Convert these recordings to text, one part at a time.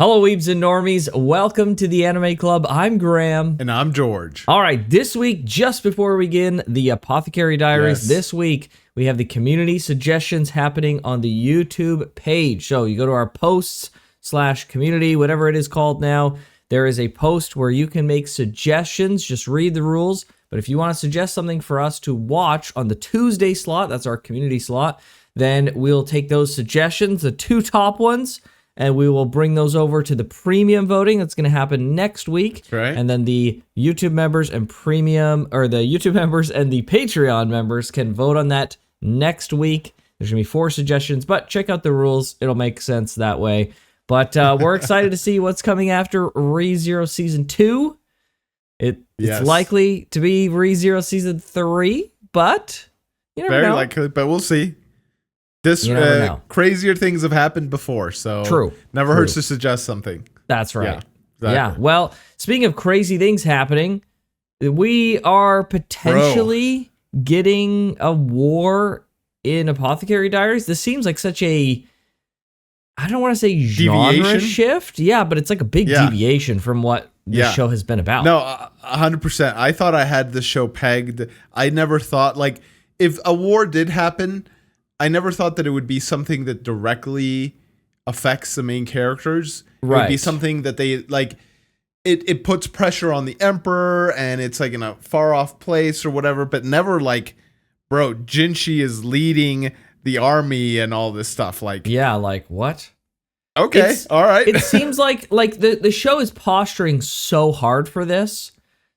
Hello, Weebs and Normies. Welcome to the Anime Club. I'm Graham. And I'm George. All right, this week, just before we begin the Apothecary Diaries, this week, we have the community suggestions happening on the YouTube page. So you go to our posts/community, whatever it is called now. There is a post where you can make suggestions. Just read the rules. But if you want to suggest something for us to watch on the Tuesday slot, that's our community slot, then we'll take those suggestions, the two top ones, and we will bring those over to the premium voting. That's going to happen next week. That's right. And then the YouTube members and premium, or the YouTube members and the Patreon members can vote on that next week. There's going to be 4 suggestions, but check out the rules. It'll make sense that way. But we're excited to see what's coming after ReZero Season 2. It's likely to be ReZero Season 3, but you never know. Very likely, but we'll see. Crazier things have happened before, so never hurts to suggest something. That's right. Yeah, exactly. Yeah. Well, speaking of crazy things happening, we are potentially getting a war in Apothecary Diaries. This seems like such a, I don't want to say genre shift. Yeah, but it's like a big deviation from what the show has been about. No, 100%. I thought I had the show pegged. I never thought, like, if a war did happen, I never thought that it would be something that directly affects the main characters. It would be something that they, like, it puts pressure on the Emperor, and it's, like, in a far-off place or whatever, but never, like, bro, Jinshi is leading the army and all this stuff. Like, yeah, like, what? Okay, all right. It seems like the show is posturing so hard for this,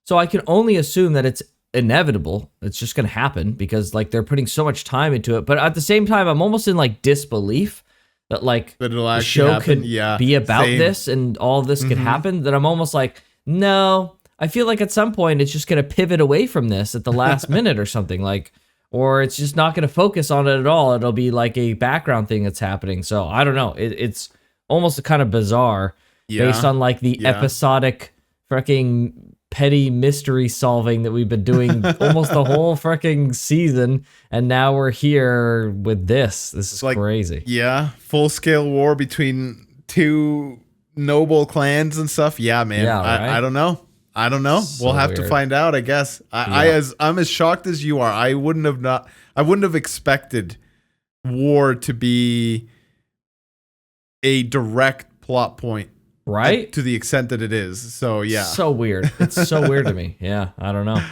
so I can only assume that it's inevitable. It's just going to happen because like they're putting so much time into it. But at the same time, I'm almost in like disbelief that like the show could be about this and all this could happen, that I'm almost like, no, I feel like at some point it's just going to pivot away from this at the last minute or something, like, or it's just not going to focus on it at all. It'll be like a background thing that's happening. So I don't know. It's almost kind of bizarre based on like the episodic freaking petty mystery solving that we've been doing almost the whole freaking season, and now we're here with this. This is like, crazy. Yeah, full-scale war between 2 noble clans and stuff. Yeah, man. Yeah, right? I don't know. So we'll have to find out, I guess. I'm as shocked as you are. I wouldn't have expected war to be a direct plot point. Right? To the extent that it is. So, yeah. So weird. It's so weird to me. Yeah, I don't know.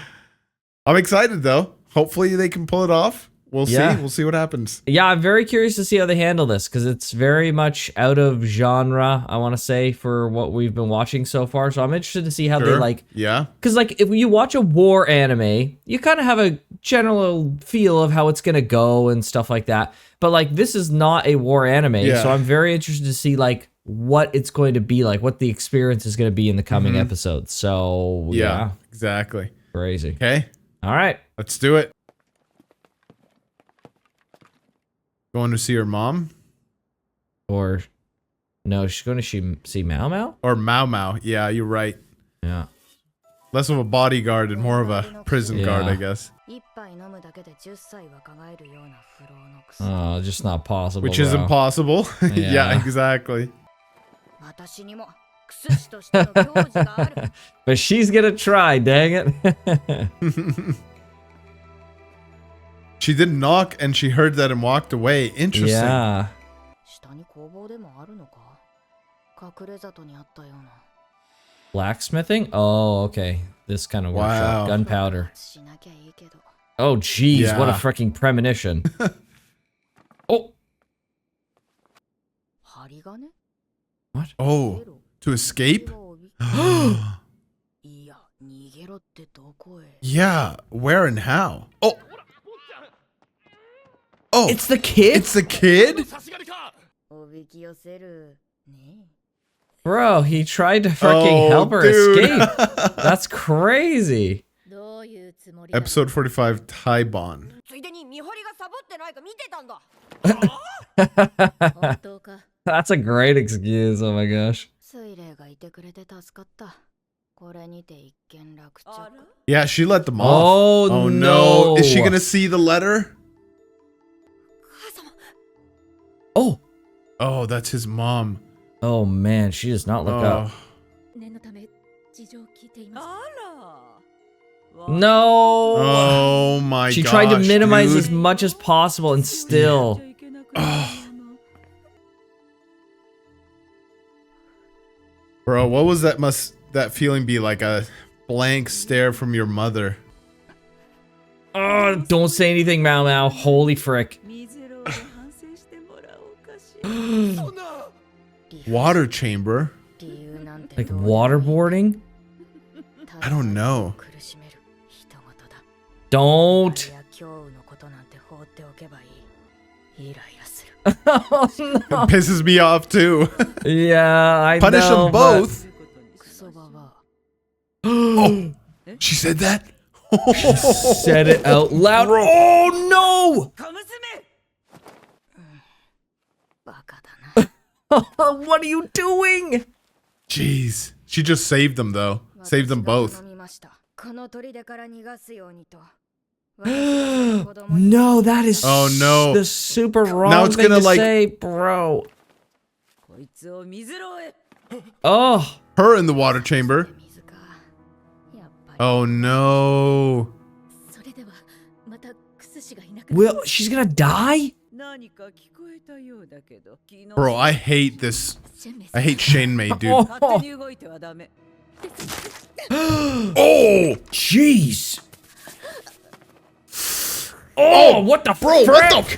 I'm excited, though. Hopefully they can pull it off. We'll see. We'll see what happens. Yeah, I'm very curious to see how they handle this, because it's very much out of genre, I want to say, for what we've been watching so far. So I'm interested to see how they, like... Yeah. Because, like, if you watch a war anime, you kind of have a general feel of how it's going to go and stuff like that. But, like, this is not a war anime, so I'm very interested to see, like, what it's going to be like, what the experience is going to be in the coming episodes. So, yeah. Exactly. Crazy. Okay. All right. Let's do it. Going to see her mom? Or, no, she's going to see Maomao? Or Maomao. Yeah, you're right. Yeah. Less of a bodyguard and more of a prison guard, I guess. Oh, just not possible. Which is impossible. Yeah, exactly. But she's gonna try, dang it. She didn't knock and she heard that and walked away. Interesting. Yeah. Blacksmithing? Oh, okay. This kind of workshop. Gunpowder. Oh, jeez. What a freaking premonition. Oh. What? Oh, to escape? Yeah, where and how? Oh. Oh. It's the kid? It's the kid? Bro, he tried to freaking help her escape. That's crazy. Episode 45, Taibon. That's a great excuse. Oh my gosh. Yeah, she let them off. Oh no. Is she gonna see the letter? Oh, that's his mom. Oh man, she does not look up. No. Oh my She gosh, tried to minimize dude. as much as possible and still. Bro, what was that feeling be like? A blank stare from your mother. Oh, don't say anything, Maomao. Holy frick. Water chamber? Like waterboarding? I don't know. Don't. Oh, no. It pisses me off too. Yeah, I Punish know. them both. Oh, she said that? Said it out loud. Bro. Oh no! What are you doing? Jeez. She just saved them though. Saved them both. No, that is Oh, no. the super wrong Now it's thing gonna, to like- say, bro. Oh, Her in the water chamber. Oh no. Will she's gonna die? Bro, I hate this. I hate Shane May, dude. Oh, Jeez. Oh, what the bro, frick? what the?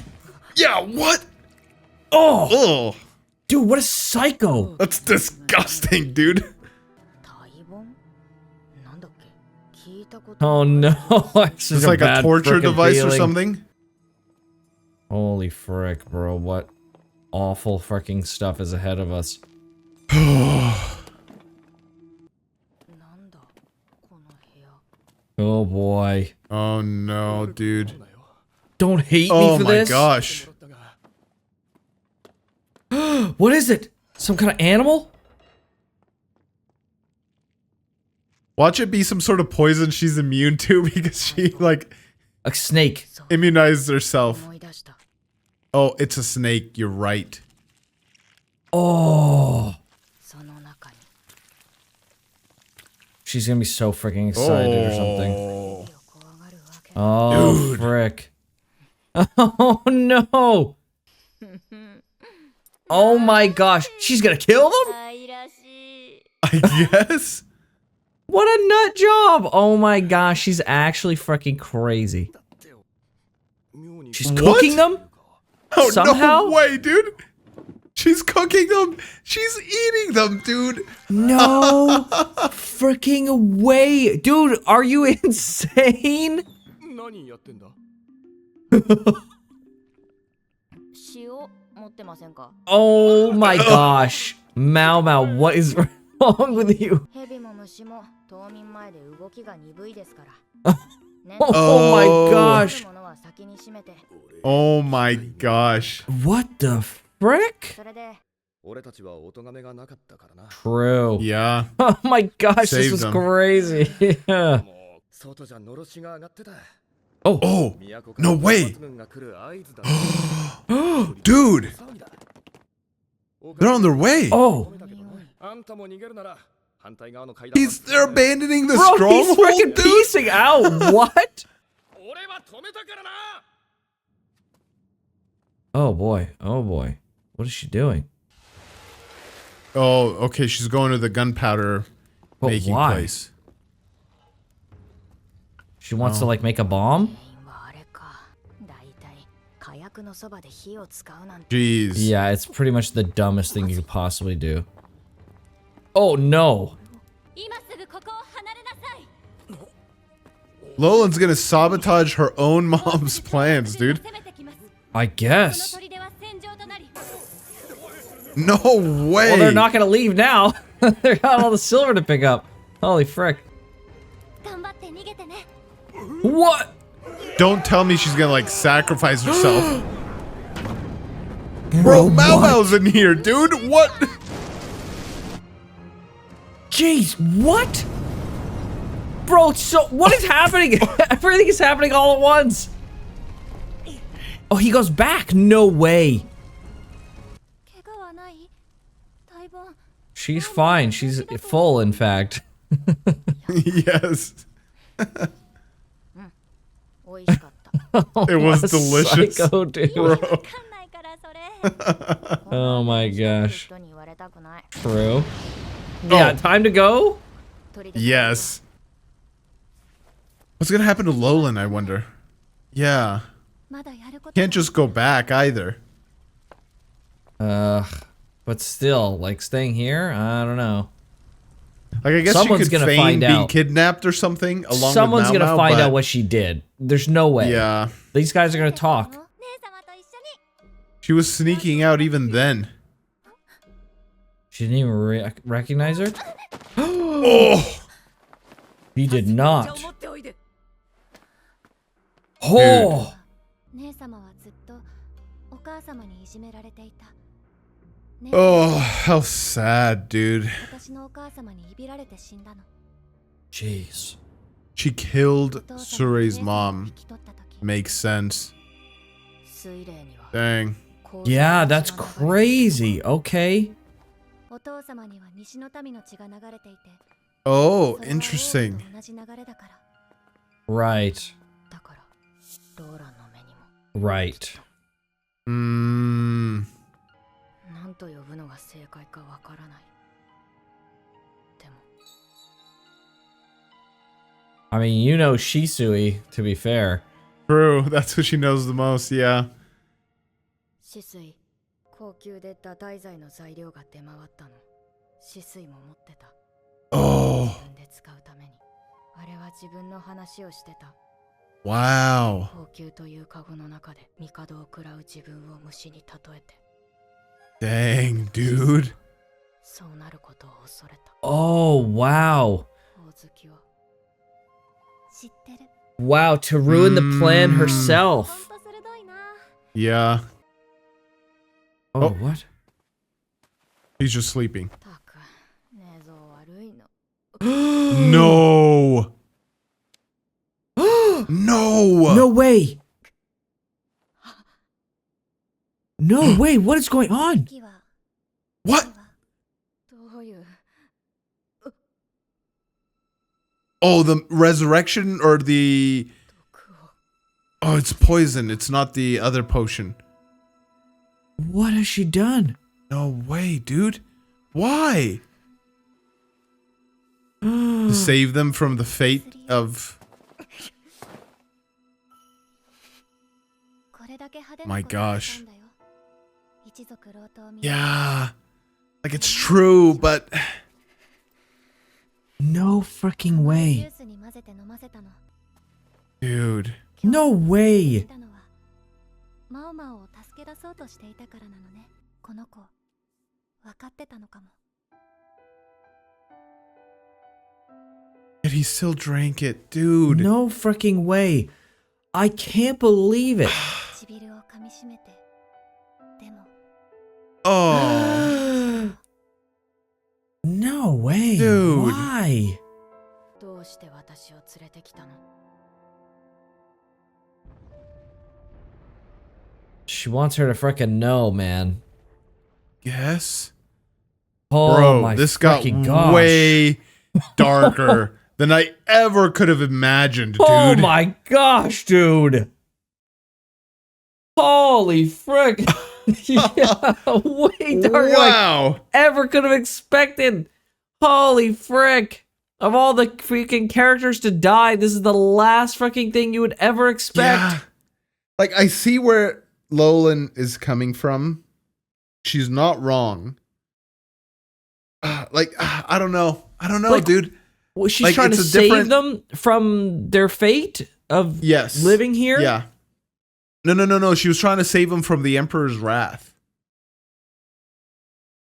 Yeah, what? Oh, Oh, dude, what a psycho. that's disgusting, dude. Oh no, it's It's like a torture device or something. Holy frick, bro, what awful freaking stuff is ahead of us. Oh boy. Oh no, dude. Don't hate me Oh for my this. gosh. What is it? Some kind of animal? Watch it be some sort of poison she's immune to because she, like, A snake. immunized herself. Oh, it's a snake. You're right. Oh. She's gonna be so freaking excited or something. Oh, Dude. frick. Oh, no. Oh my gosh. She's gonna kill them? I guess. What a nut job. Oh my gosh. She's actually freaking crazy. She's What? cooking them? Oh, Somehow? no way, dude. She's cooking them. She's eating them, dude. No freaking way. Dude, are you insane? Oh my gosh. Maomao, what is wrong with you? Oh my gosh. Oh my gosh. What the frick? True. Yeah. Oh my gosh, this Saved was them. crazy. Yeah. Oh, no way. Dude, they're on their way. Oh, They're abandoning the bro, he's stronghold, freaking dude. piecing out. What? Oh boy. Oh boy. What is she doing? Oh, okay. She's going to the gunpowder But making why? place. She wants to like make a bomb? Jeez. Yeah, it's pretty much the dumbest thing you could possibly do. Oh no. Lolan's gonna sabotage her own mom's plans, dude. I guess. No way. Well, they're not gonna leave now. They got all the silver to pick up. Holy frick. What? Don't tell me she's gonna like sacrifice herself. Bro, Maomao's in here, dude. What? Jeez, what? Bro, so what is happening? Everything is happening all at once. Oh, he goes back. No way. She's fine. She's full, in fact. Yes. 美味しかった。 It was A delicious. psycho dude. bro. わかんないからそれ。 Oh my gosh. 人に言われたくない。 True. Yeah, time to go? Yes. What's gonna happen to Lolan, I wonder? Yeah. まだやること。 Can't just go back either. But still, like staying here? I don't know. Like, I guess Someone's you could gonna feign find being out. kidnapped or something along Someone's with gonna Maomao, find but- out what she did. There's no way. Yeah. These guys are gonna talk. 姉様と一緒に。 She was sneaking out even then. She didn't even recognize her? Oh! He did not. 持っておいで。 Oh! 姉様はずっとお母様にいじめられていた。 Oh, how sad, dude. 私のお母様にいびられて死んだの。 Jeez. She killed お父様が Sure's 姉様を mom. 引き取った時、 Makes sense. 水霊には Dang. Yeah, that's crazy. Okay. お父様には西の民の血が流れていて、 Oh, それは王と interesting. 同じ流れだから。 Right. だから、ローランの目にも Right. Mm. 何と呼ぶのが正解かわからない。でも、 I mean, you know Shisui, to be fair. True. That's what she knows the most, yeah. 止水、高級で堕胎剤の材料が出回ったの。止水も持ってた。 Oh, 自分で使うために。あれは自分の話をしてた。 wow. 高級というカゴの中で帝を食らう自分を虫に例えて、 Dang, dude. そうなることを恐れた。 Oh, wow. ほおずきは知ってる。 Wow, to ruin the plan Mm. herself. ほんと鋭いな。 Yeah. Oh, Oh. what? He's just sleeping. たく、寝相悪いの。 No. No. No way. No way. What is going on? 時は What? どういう。 Oh, the resurrection or the... 毒を。 Oh, it's poison. It's not the other potion. What has she done? No way, dude. Why? To save them from the fate of... これだけ派手な My ことをし gosh. たんだよ。一族老頭み Yeah. Like, it's true, but... No freaking ジュ way. ースに混ぜて飲ませたの。 Dude. No way. たのはマオマオを助け出そうとしていたからなのね。この子、分かってたのかも。 Yet he still drank it, dude. No freaking way. I can't believe it. 唇を噛みしめて。でも、 Oh. No way. Dude. Why? どうして私を連れてきたの？ She wants her to freaking know, man. Yes. Oh Bro, my this got freaking gosh. way darker than I ever could have imagined, dude. Oh my gosh, dude. Holy frick. Yeah, way darker than I Wow. ever could have expected. Holy frick. Of all the freaking characters to die, this is the last freaking thing you would ever expect. Yeah. Like, I see where Lolan is coming from. She's not wrong. I don't know. I don't know, Like, dude. Well, she's Like, trying to it's a save different- them from their fate of Yes. living here? Yeah. No. She was trying to save him from the Emperor's wrath.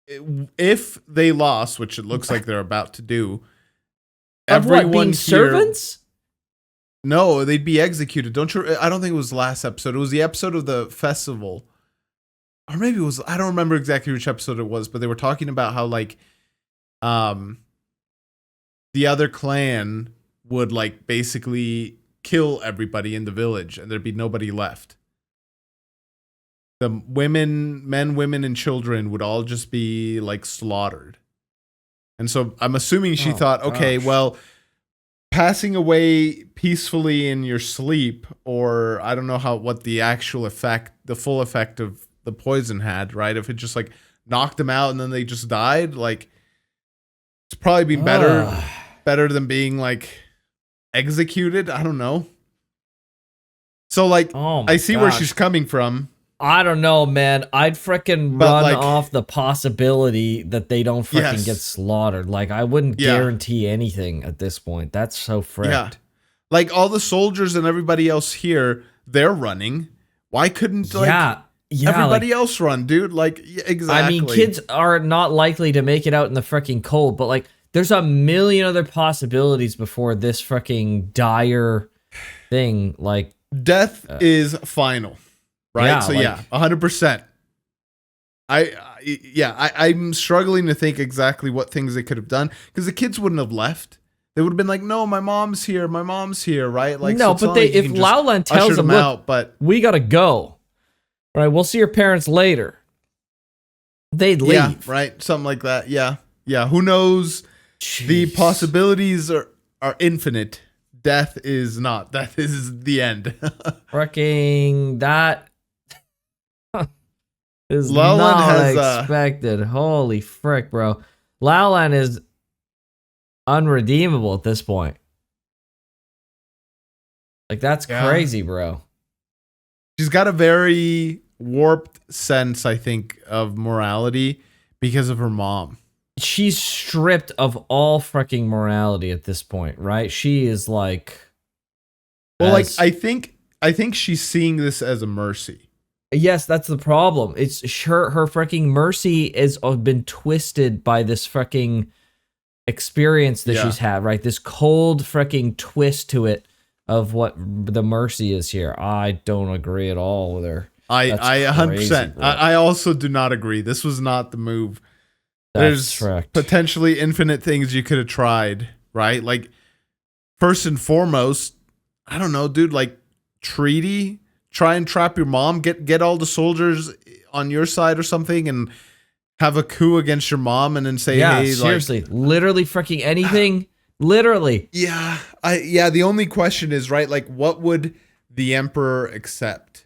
If they lost, which it looks like they're about to do, Of what, everyone being here- servants? No, they'd be executed. Don't you? I don't think it was last episode. It was the episode of the festival, or maybe it was. I don't remember exactly which episode it was, but they were talking about how like, the other clan would like basically kill everybody in the village, and there'd be nobody left. The women, men, women, and children would all just be like slaughtered. And so I'm assuming she Oh, thought, okay, gosh. well, passing away peacefully in your sleep, or I don't know what the actual effect, the full effect of the poison had, right? If it just like knocked them out and then they just died, like it's probably been better than being like executed. I don't know. So like Oh my I see where gosh. she's coming from. I don't know, man. I'd frickin' But, run like- off the possibility that they don't frickin' Yes. get slaughtered. Like, I wouldn't Yeah. guarantee anything at this point. That's so fricked. Yeah. Like all the soldiers and everybody else here, they're running. Why couldn't like everybody else run, dude? Like exactly. I mean, kids are not likely to make it out in the frickin' cold, but like, there's a million other possibilities before this frickin' dire thing. Like, Death is final, right? yeah, So like- yeah, 100%. I'm struggling to think exactly what things they could have done because the kids wouldn't have left. They would have been like, "No, my mom's here, right?" Like, no, so it's but not they like you if can just Laulan tells usher them, them look, out, but we gotta go. Right, we'll see your parents later. They'd leave. yeah, right, something like that. Yeah, yeah. Who knows? The Jeez. possibilities are infinite. Death is not. That is the end. Fricking that is Laulan not has, expected. Holy frick, bro. Laulan is unredeemable at this point. Like, that's Yeah. crazy, bro. She's got a very warped sense, I think, of morality because of her mom. She's stripped of all freaking morality at this point, right? She is like, Well, as- like I think she's seeing this as a mercy. yes, that's the problem. It's her freaking mercy is been twisted by this freaking experience that Yeah. she's had, right? This cold freaking twist to it of what the mercy is here. I don't agree at all with her. That's I 100%. crazy, bro. I also do not agree. This was not the move. That's There's correct. potentially infinite things you could have tried, right? Like first and foremost, I don't know, dude, like treaty, try and trap your mom, get all the soldiers on your side or something and have a coup against your mom and then say, Yeah, hey, seriously, literally freaking anything. Literally. the only question is, right, like what would the emperor accept?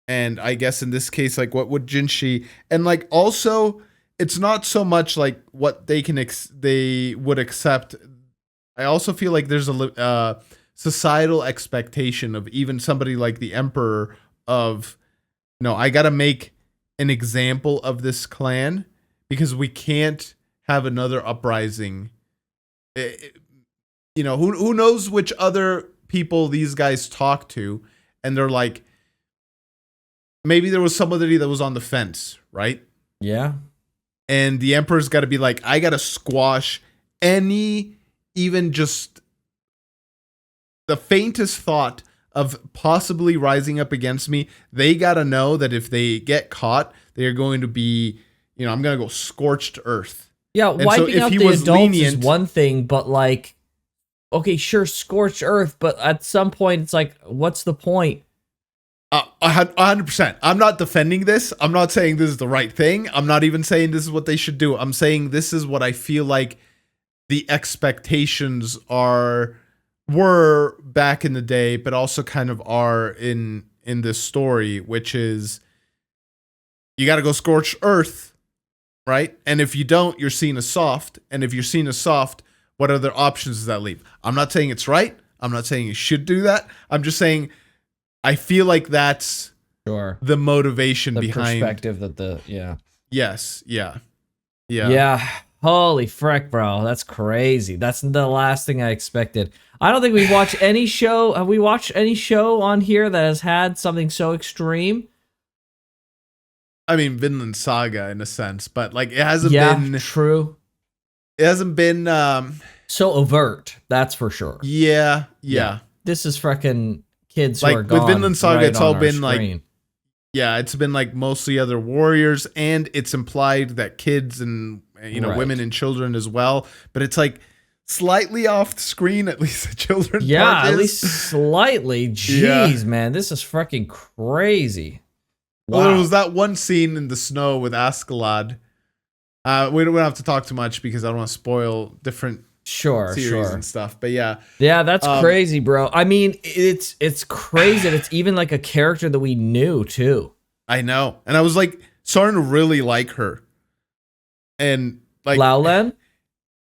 And I guess in this case, like what would Jinshi, and like also it's not so much like what they can they would accept. I also feel like there's a societal expectation of even somebody like the emperor of, no, I got to make an example of this clan because we can't have another uprising. You know, who knows which other people these guys talk to, and they're like, maybe there was somebody that was on the fence, right? Yeah. And the emperor's got to be like, I got to squash any, even just the faintest thought of possibly rising up against me. They got to know that if they get caught, they're going to be, you know, I'm going to go scorched earth. Yeah, And so wiping if out he the was adults is lenient- one thing, but like, okay, sure, scorched earth, but at some point it's like, what's the point? 100%. I'm not defending this. I'm not saying this is the right thing. I'm not even saying this is what they should do. I'm saying this is what I feel like the expectations were back in the day, but also kind of are in this story, which is you got to go scorch earth, right? And if you don't, you're seen as soft. And if you're seen as soft, what other options does that leave? I'm not saying it's right. I'm not saying you should do that. I'm just saying I feel like that's Sure. the motivation The behind. perspective that yeah. Yeah. Holy frick, bro. That's crazy. That's the last thing I expected. I don't think we watched any show. Have we watched any show on here that has had something so extreme? I mean, Vinland Saga in a sense, but like it hasn't Yeah, been. true. It hasn't been. So overt, that's for sure. Yeah. This is freaking kids Like, who are with gone. Vinland Saga, right it's all on our been, like, screen. Yeah, it's been like mostly other warriors, and it's implied that kids and Right. women and children as well. But it's like slightly off the screen, at least the children. Yeah, part at is. least slightly. Jeez, man, this is freaking crazy. Well, Wow. there was that one scene in the snow with Askeladd We don't have to talk too much because I don't want to spoil different Sure, series and stuff. But yeah. Yeah, that's crazy, bro. I mean, it's crazy that it's even like a character that we knew too. I know. And I was like starting to really like her. And like Lao Len?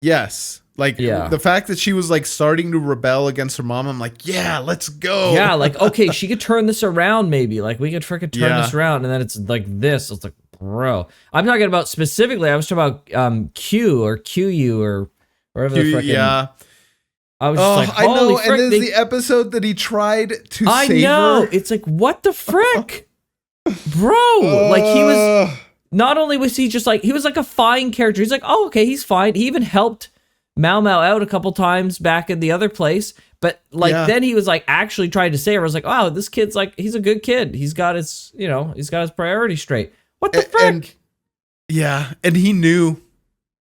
Yes. Like the fact that she was like starting to rebel against her mom, I'm like, yeah, let's go. Yeah, like, okay, she could turn this around maybe. Like we could freaking turn this around, and then it's like this. It's like, bro. I'm talking about specifically, I was talking about Q or QU or whatever the freaking. Yeah. I was just like, I know. frick, And there's the episode that he tried to I save know. her. It's like, what the frick? Bro, like he was, not only was he just like, he was like a fine character. He's like, oh, okay, he's fine. He even helped Maomao out a couple times back in the other place. But like, then he was like actually trying to save her. I was like, wow, this kid's like, he's a good kid. He's got his, you know, he's got his priorities straight. What the frick? And he knew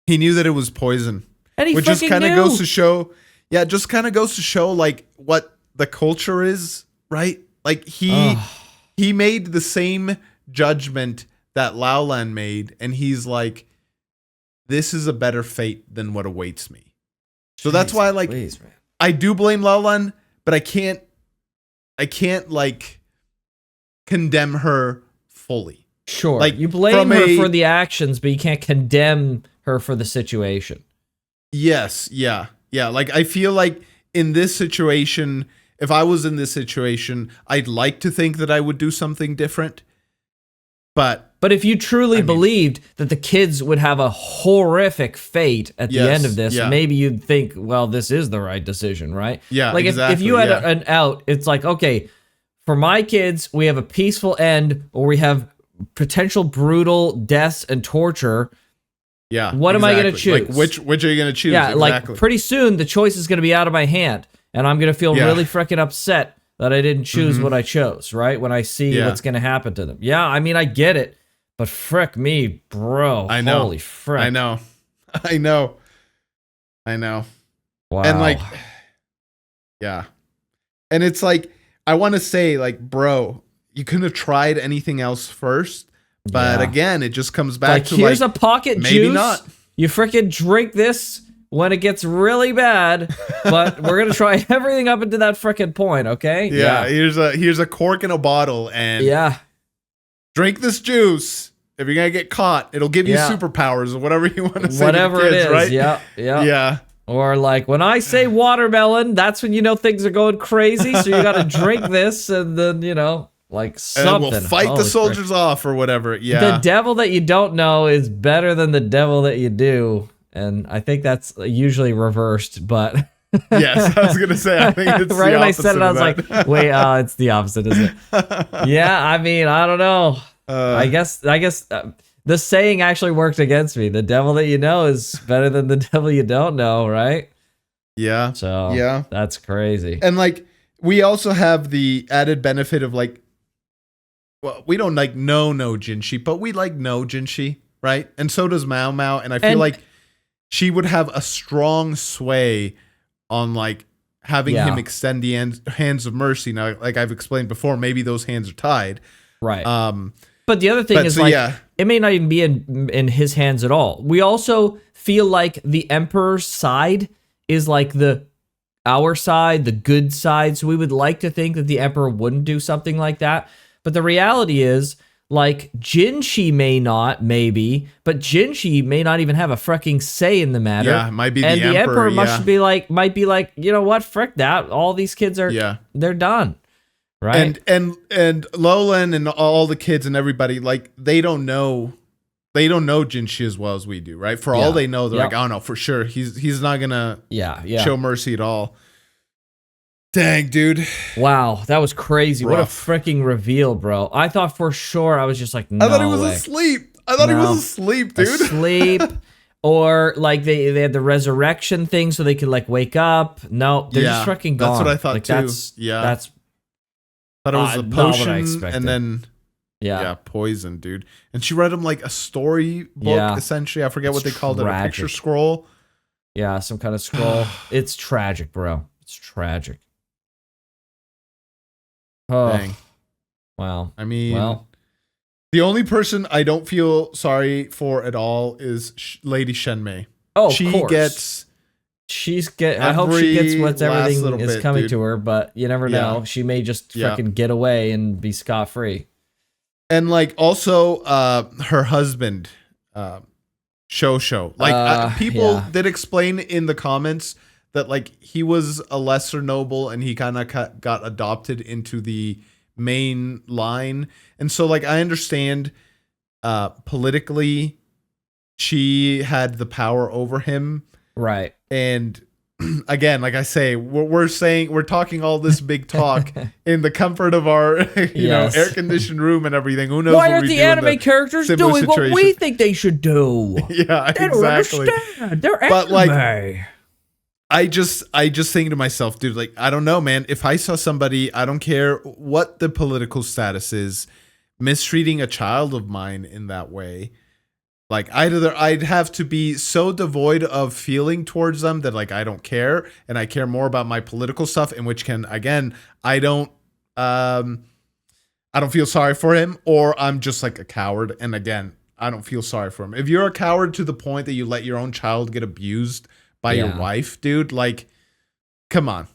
that it was poison. And he which just kind of knew. goes to show, it just kind of goes to show like what the culture is, right? Like he made the same judgment that Lao Lan made, and he's like, this is a better fate than what awaits me. So that's why, like, please, man. I do blame Lao Lan, but I can't like condemn her fully. Sure, like you blame her for the actions, but you can't condemn her for the situation. Yes, yeah. Like I feel like in this situation, if I was in this situation, I'd like to think that I would do something different. But if you truly believed that the kids would have a horrific fate at the end of this, maybe you'd think, well, this is the right decision, right? Yeah, like exactly, if you had an out, it's like, okay, for my kids, we have a peaceful end, or we have potential brutal deaths and torture. Yeah. What am I going to choose? Like which are you going to choose? Yeah, exactly. like pretty soon the choice is going to be out of my hand, and I'm going to feel really freaking upset that I didn't choose what I chose, right? When I see what's going to happen to them. Yeah, I mean, I get it, but frick me, bro. I know. Holy frick. I know. Wow. And like, yeah. And it's like, I want to say like, bro, you couldn't have tried anything else first. But again, it just comes back to here's like, a pocket maybe juice. not. You freaking drink this when it gets really bad, but we're gonna try everything up into that freaking point, okay? Yeah. Here's a cork in a bottle, and drink this juice. If you're gonna get caught, it'll give you superpowers or whatever you want to say. Whatever to the kids, it is, right? Yeah. Or like when I say watermelon, that's when you know things are going crazy. So you got to drink this, and then like something. And we'll fight the soldiers off or whatever. Yeah. The devil that you don't know is better than the devil that you do. And I think that's usually reversed, but yes, I was gonna say I think it's right the when I said it, I was like, wait, it's the opposite, isn't it? Yeah, I mean, I don't know. I guess the saying actually worked against me. The devil that you know is better than the devil you don't know, right? Yeah. So that's crazy. And like we also have the added benefit of like, well, we don't like know Jinshi, but we like know Jinshi, right? And so does Maomao, and I feel like she would have a strong sway on like having him extend the hands of mercy. Now, like I've explained before, maybe those hands are tied, right? But the other thing is it may not even be in his hands at all. We also feel like the Emperor's side is like our side, the good side. So we would like to think that the Emperor wouldn't do something like that. But the reality is, like, Jinshi may not, maybe, but Jinshi may not even have a freaking say in the matter. Yeah, it might be and the Emperor might be like, you know what, frick that. All these kids are, they're done, right? And Lolan and all the kids and everybody, like, they don't know Jinshi as well as we do, right? For all they know, they're like, oh no, for sure, he's not gonna show mercy at all. Dang, dude. Wow, that was crazy. Rough. What a freaking reveal, bro. I thought for sure, I was just like, no I thought he was way. Asleep. I thought he was asleep, dude. Asleep. Or like they had the resurrection thing so they could like wake up. No, they're just freaking gone. That's what I thought like, too. That's thought it was a potion and then poison, dude. And she read him like a story book, essentially. I forget what they called it, a picture scroll. Yeah, some kind of scroll. It's tragic, bro. It's tragic. Oh, dang. Wow. I mean, The only person I don't feel sorry for at all is Lady Shenmei. Oh, she of course. gets. I hope she gets what's last everything little is bit, coming dude. to her, but you never know. Yeah. She may just Yeah. freaking get away and be scot free. And like also her husband, Shosho. Like people yeah. did explain in the comments that like he was a lesser noble and he kind of got adopted into the main line. And so like I understand politically she had the power over him. Right. And again, like I say, we're talking all this big talk in the comfort of our air conditioned room and everything. Who knows? Why what aren't we the do in anime characters doing what we think they should do? Yeah, They don't exactly. understand. They're But, anime. like, I just think to myself, dude, like I don't know, man. If I saw somebody, I don't care what the political status is, mistreating a child of mine in that way. Like I'd have to be so devoid of feeling towards them that like I don't care, and I care more about my political stuff, in which I don't feel sorry for him, or I'm just like a coward, and again I don't feel sorry for him. If you're a coward to the point that you let your own child get abused by your wife, dude, like come on,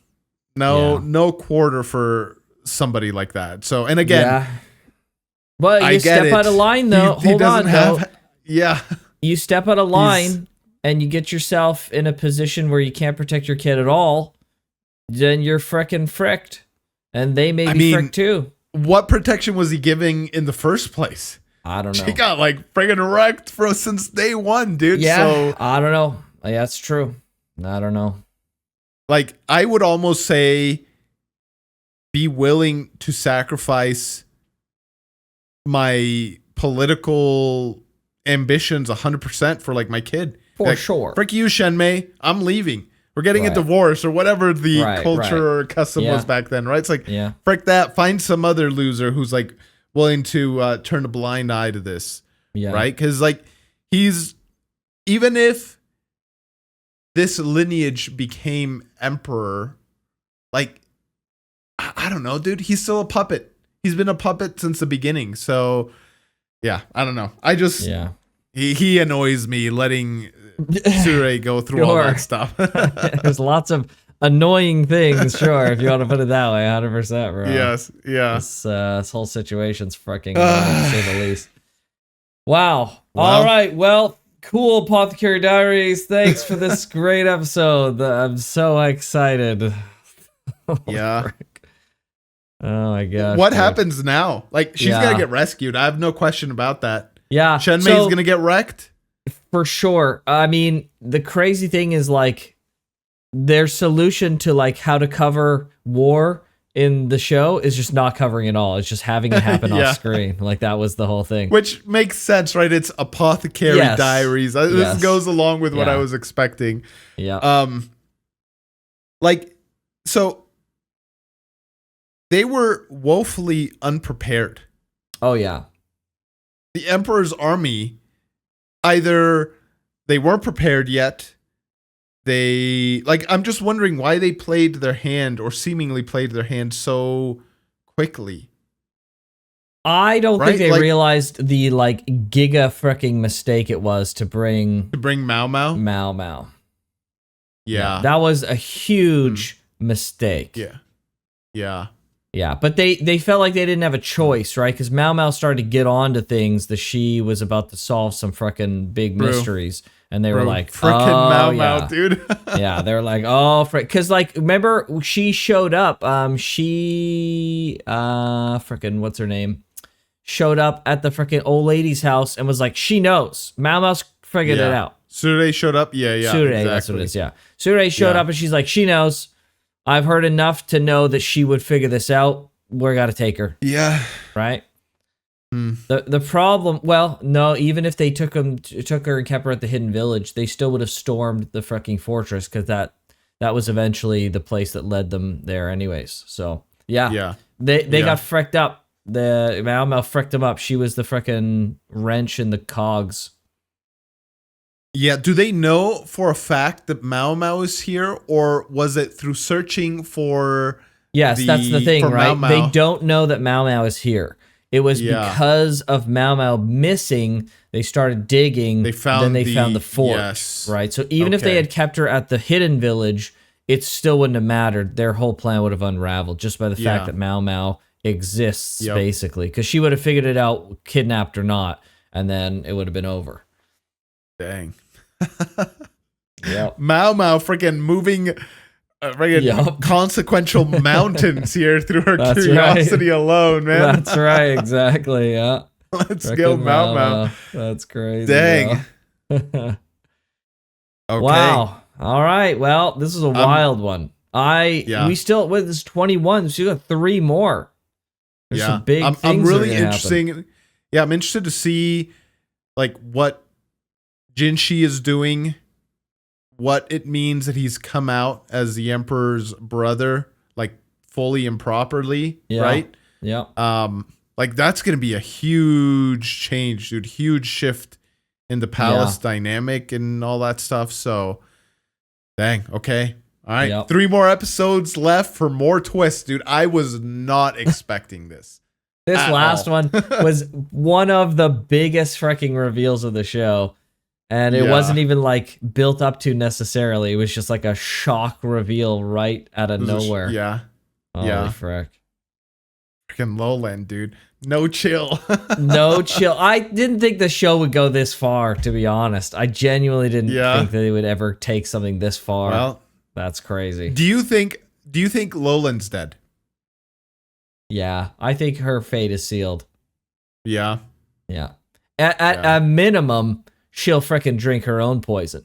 no quarter for somebody like that. So and again, but you step out of line though. Hold on, though. Yeah. You step out of line and you get yourself in a position where you can't protect your kid at all, then you're frickin' fricked. And they may be fricked too. What protection was he giving in the first place? I don't know. She got like friggin' wrecked since day one, dude. Yeah, so, I don't know. Yeah, that's true. I don't know. Like, I would almost say be willing to sacrifice my political ambitions 100% for like my kid. For like, sure. Frick you, Shenmei. I'm leaving. We're getting a divorce or whatever the culture or custom was back then, right? It's like, frick that. Find some other loser who's like willing to turn a blind eye to this, right? Because like even if this lineage became emperor, like I don't know, dude. He's still a puppet. He's been a puppet since the beginning. So yeah, I don't know. I just he annoys me letting Sure go through all that stuff. There's lots of annoying things, sure, if you want to put it that way, 100%, bro. Yes, yeah. This whole situation's fucking to say the least. Wow. All right, well, cool, Apothecary Diaries. Thanks for this great episode. I'm so excited. Yeah. Oh my gosh. What happens now? Like, she's gonna get rescued. I have no question about that. Yeah. Shenmei's gonna get wrecked? For sure. I mean, the crazy thing is, like, their solution to, like, how to cover war in the show is just not covering it all. It's just having it happen off screen. Like, that was the whole thing. Which makes sense, right? It's Apothecary Diaries. This goes along with what I was expecting. Yeah. Like, so they were woefully unprepared. Oh, yeah. The Emperor's army, either they weren't prepared yet, I'm just wondering why they played their hand, or seemingly played their hand, so quickly. I don't think they realized the, like, giga freaking mistake it was to bring Maomao? Maomao. Yeah. That was a huge mistake. Yeah. Yeah. Yeah, but they felt like they didn't have a choice, right? Because Maomao started to get on to things that she was about to solve some freaking big mysteries. And they were like, frickin' Maomao, dude. Yeah, they were like, oh, frick. Because, like, remember, she showed up. Frickin', what's her name? Showed up at the frickin' old lady's house and was like, she knows. Maomao's figured it out. Sure showed up? Yeah, Sure, exactly. That's what it is, yeah. Sure showed up and she's like, she knows. I've heard enough to know that she would figure this out. We're got to take her. Yeah. Right? The problem, well, no, even if they took her and kept her at the hidden village, they still would have stormed the fucking fortress, because that was eventually the place that led them there anyways. So, yeah. They got frecked up. The Maomao frecked them up. She was the freaking wrench in the cogs. Yeah, do they know for a fact that Maomao is here, or was it through searching for... Yes, that's the thing, right? Maomao? They don't know that Maomao is here. It was Yeah. because of Maomao missing, they started digging, They found then they found the- the forge, yes. right? So even if they Okay. had kept her at the hidden village, it still wouldn't have mattered. Their whole plan would have unraveled just by the Yeah. fact that Maomao exists, Yep. basically. Because she would have figured it out, kidnapped or not, and then it would have been over. Dang. Yep. Maomao freaking moving freaking Yup. consequential mountains here through her That's curiosity alone, man. That's right, exactly, yeah. Let's go, Frickin' Maomao. That's crazy. Dang. bro. Okay. Wow. All right. Well, this is a wild one. Yeah. We still, this is 21, so you got 3 more. There's some big I'm things that are really gonna happen. interesting. Yeah, I'm interested to see like what Jinshi is doing, what it means that he's come out as the Emperor's brother, like fully and properly, Yeah. right? Yeah. Like that's gonna be a huge change, dude. Huge shift in the palace dynamic and all that stuff. So, dang. Okay. All right. Yep. 3 more episodes left for more twists, dude. I was not expecting this. This At last all. one was one of the biggest freaking reveals of the show. And it Yeah. wasn't even like built up to necessarily. It was just like a shock reveal right out of This is- nowhere. Yeah. Holy yeah. frick. Freaking Lowland, dude. No chill. No chill. I didn't think the show would go this far, to be honest. I genuinely didn't Yeah. think that they would ever take something this far. Well, That's crazy. do you think Lowland's dead? Yeah, I think her fate is sealed. Yeah. Yeah. At Yeah. a minimum, she'll frickin' drink her own poison,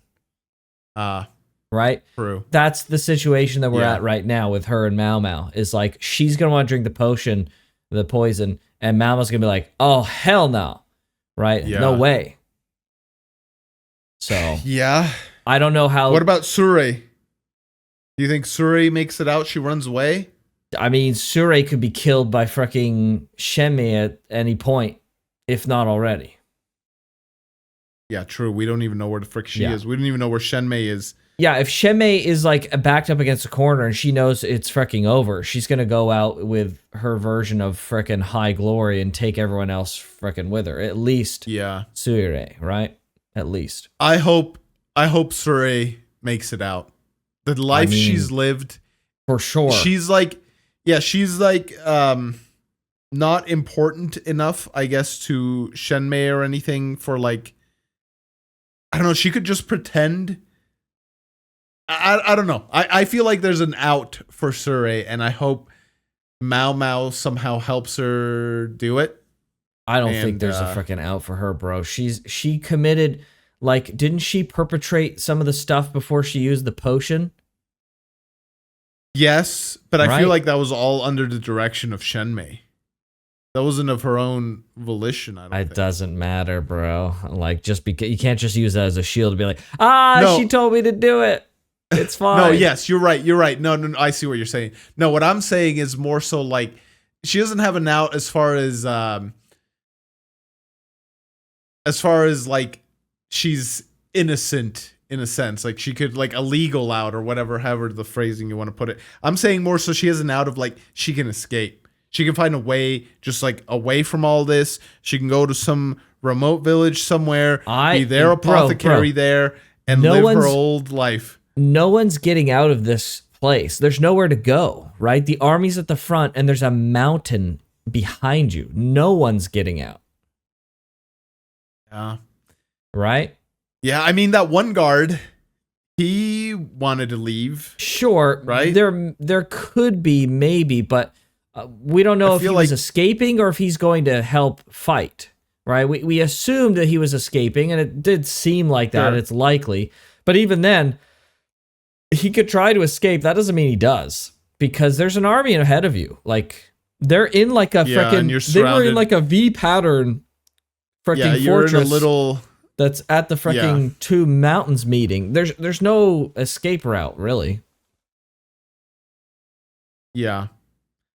right? True. That's the situation that we're Yeah. at right now with her and Maomao. Is like she's gonna want to drink the poison, and Maomao's gonna be like, "Oh hell no!" Right? Yeah. No way. So Yeah. I don't know how. What about Surrey? Do you think Surrey makes it out? She runs away? I mean, Sure could be killed by fricking Shenmei at any point, if not already. Yeah, true. We don't even know where the frick she Yeah. is. We don't even know where Shenmei is. Yeah, if Shenmei is like backed up against a corner and she knows it's freaking over, she's gonna go out with her version of frickin' high glory and take everyone else frickin' with her. At least Yeah. Suire, right? At least. I hope Surrey makes it out. The life mean, she's lived, For sure. she's like not important enough, I guess, to Shenmei or anything for like, I don't know, she could just pretend. I don't know. I feel like there's an out for Surrey, and I hope Maomao somehow helps her do it. I don't think and, there's a freaking out for her, bro. She committed, like, didn't she perpetrate some of the stuff before she used the potion? Yes, but I Right. feel like that was all under the direction of Shenmei. That wasn't of her own volition, I don't It think. doesn't matter, bro. Like, just because you can't just use that as a shield to be like, no. She told me to do it. It's fine. No, yes, you're right. You're right. No, I see what you're saying. No, what I'm saying is more so like she doesn't have an out as far as like she's innocent in a sense. Like she could like a legal out or whatever, however the phrasing you want to put it. I'm saying more so she has an out of like she can escape. She can find a way just like away from all this. She can go to some remote village somewhere, be their apothecary there, and live her old life. No one's getting out of this place. There's nowhere to go, right? The army's at the front and there's a mountain behind you. No one's getting out. Yeah. Right? Yeah, I mean that one guard, he wanted to leave. Sure, right? There could be maybe, but we don't know if he was escaping or if he's going to help fight. Right? We assumed that he was escaping, and it did seem like that. Sure. It's likely, but even then, he could try to escape. That doesn't mean he does, because there's an army ahead of you. Like they're in like a freaking. They were in like a V pattern. Freaking you're fortress. in a little. That's at the freaking two mountains meeting. There's no escape route, really. Yeah.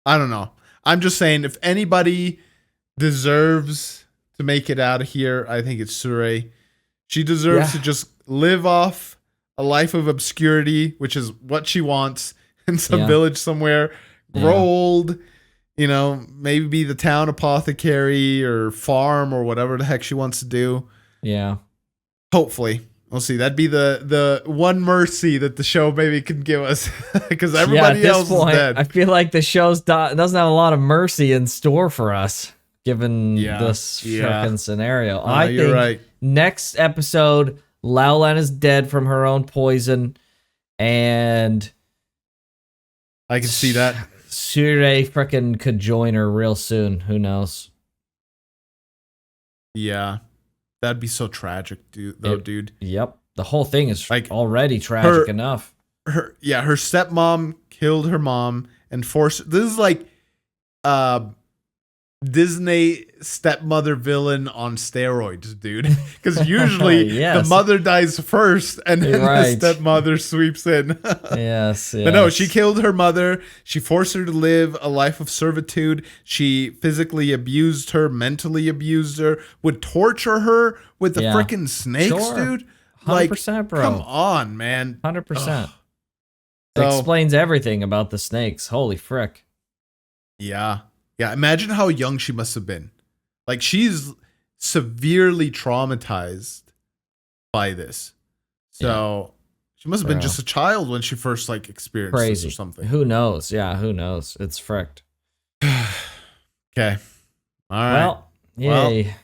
I don't know. I'm just saying, if anybody deserves to make it out of here, I think it's Surrey. She deserves to just live off a life of obscurity, which is what she wants, in some village somewhere, grow old, You know, maybe be the town apothecary or farm or whatever the heck she wants to do. Yeah. Hopefully. We'll see. That'd be the one mercy that the show maybe can give us, because everybody else is dead. I feel like the show's doesn't have a lot of mercy in store for us, given this freaking scenario. I think right. Next episode, Lao Lan is dead from her own poison, and I can see that. Sure freaking could join her real soon. Who knows? Yeah. That'd be so tragic, dude. Yep. The whole thing is like already tragic enough. Her stepmom killed her mom and forced. This is like Disney stepmother villain on steroids, dude. Because usually the mother dies first and then the stepmother sweeps in. Yes. But no, she killed her mother. She forced her to live a life of servitude. She physically abused her, mentally abused her, would torture her with the freaking snakes, dude. 100%, bro. Come on, man. 100%. It explains everything about the snakes. Holy frick. Yeah. Yeah, imagine how young she must have been. Like, she's severely traumatized by this. So she must have been just a child when she first like experienced this or something. Who knows? Yeah, who knows? It's fricked. Okay. All right. Well, yay.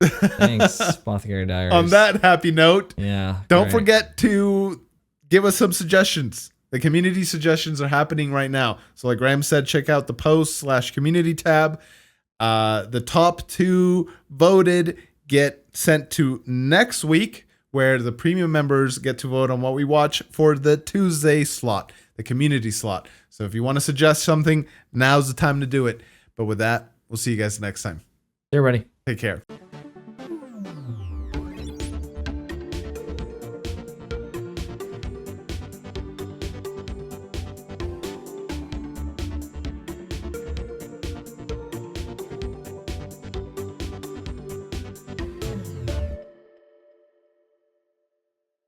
Thanks, Apothecary Diaries. On that happy note, don't great. forget to give us some suggestions. The community suggestions are happening right now. So like Graham said, check out the post/community tab. The top 2 voted get sent to next week, where the premium members get to vote on what we watch for the Tuesday slot, the community slot. So if you want to suggest something, now's the time to do it. But with that, we'll see you guys next time. They're ready. Take care.